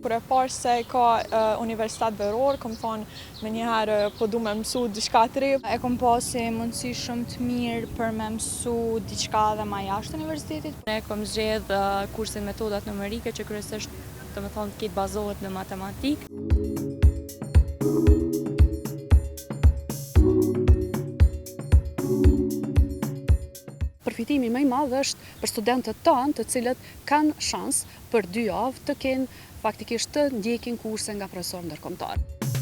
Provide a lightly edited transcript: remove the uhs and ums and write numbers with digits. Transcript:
kur e parë se ka universitet veror, kom thonë me njëherë po du me mësu diçka të re. E kom pasi mundësi shumë të mirë për me mësu diçka dhe ma jashtë universitetit. Ne kom zgjedh kursin metodat numerike që kryesisht të më thonë këtë bazohet në matematikë. Përfitimi më i madh është për studentët tanë, të cilët kanë shans për 2 javë të kenë faktikisht të ndjekin kurse nga profesor ndërkombëtar.